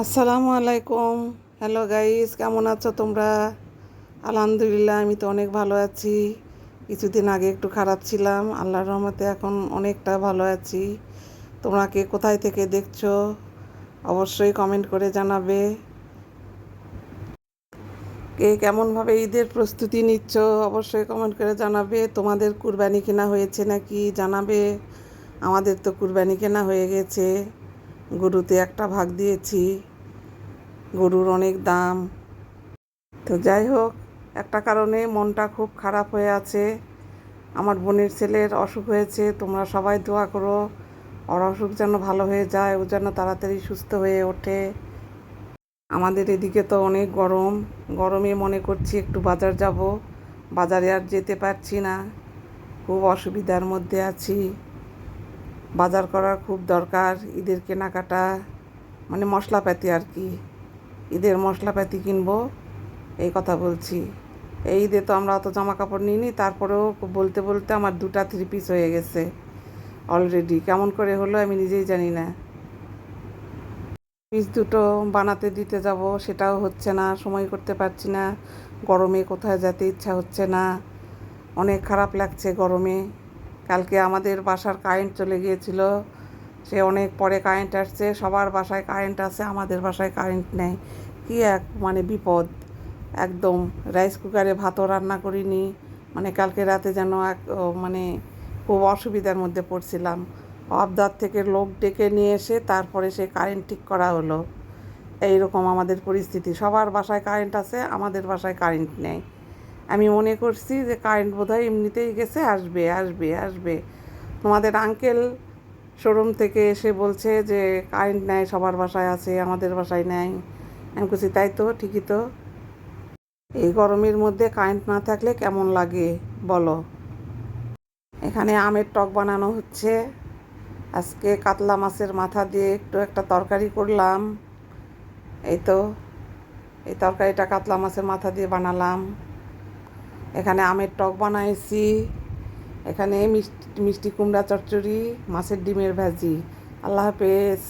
আসসালামু আলাইকুম। Hello guys, কেমন আছো তোমরা? আলহামদুলিল্লাহ, আমি তো অনেক ভালো আছি। কিছুদিন আগে একটু খারাপ ছিলাম, আল্লাহর রহমতে এখন অনেকটা ভালো আছি। তোমরা কে কোথায় থেকে দেখছো অবশ্যই কমেন্ট করে জানাবে। কে কেমনভাবে ঈদের প্রস্তুতি নিচ্ছ অবশ্যই কমেন্ট করে জানাবে। তোমাদের কুরবানি কেনা হয়েছে নাকি জানাবে। আমাদের তো কুরবানি কেনা হয়ে গেছে, গরুতে একটা ভাগ দিয়েছি। গরুর অনেক দাম। তো যাই হোক, একটা কারণে মনটা খুব খারাপ হয়ে আছে। আমার বোনের ছেলের অসুখ হয়েছে, তোমরা সবাই দোয়া করো ওর অসুখ যেন ভালো হয়ে যায়, ও যেন তাড়াতাড়ি সুস্থ হয়ে ওঠে। আমাদের এদিকে তো অনেক গরম, গরমে মনে করছি একটু বাজার যাব, বাজারে আর যেতে পারছি না, খুব অসুবিধার মধ্যে আছি। বাজার করার খুব দরকার, ঈদের কেনাকাটা মানে মশলাপাতি আর কি, ঈদের মশলাপাতি কিনবো এই কথা বলছি। এই ঈদে তো আমরা অত জামা কাপড় নিইনি, তারপরেও বলতে বলতে আমার 2টা 3 পিস হয়ে গেছে অলরেডি। কেমন করে হলো আমি নিজেই জানি না। পিস দুটো বানাতে দিতে যাব, সেটাও হচ্ছে না, সময় করতে পারছি না। গরমে কোথায় যেতে ইচ্ছা হচ্ছে না, অনেক খারাপ লাগছে গরমে। কালকে আমাদের বাসার কারেন্ট চলে গিয়েছিল, সে অনেক পরে কারেন্ট আসছে। সবার বাসায় কারেন্ট আছে, আমাদের বাসায় কারেন্ট নেই। কী এক মানে বিপদ একদম। রাইস কুকারে ভাতও রান্না করিনি, মানে কালকে রাতে যেন মানে খুব অসুবিধার মধ্যে পড়ছিলাম। অবদার থেকে লোক ডেকে নিয়ে এসে তারপরে সে কারেন্ট ঠিক করা হলো। এই রকম আমাদের পরিস্থিতি, সবার বাসায় কারেন্ট আছে, আমাদের বাসায় কারেন্ট নেই। আমি মনে করছি যে কারেন্ট বোধহয় এমনিতেই গেছে, আসবে আসবে আসবে। তোমাদের আঙ্কেল শোরুম থেকে এসে বলছে যে কারেন্ট নেই, সবার বাসায় আছে, আমাদের বাসায় নেই। আমি বলছি তাই তো, ঠিকই তো। এই গরমের মধ্যে কারেন্ট না থাকলে কেমন লাগে বলো। এখানে আমের টক বানানো হচ্ছে। আজকে কাতলা মাছের মাথা দিয়ে একটু একটা তরকারি করলাম। এই তো, এই তরকারিটা কাতলা মাছের মাথা দিয়ে বানালাম। এখানে আমের টক বানাইছি। এখানে মিষ্টি মিষ্টি কুমড়া চচ্চড়ি, মাছের ডিমের ভাজি। আল্লাহ হাফেজ।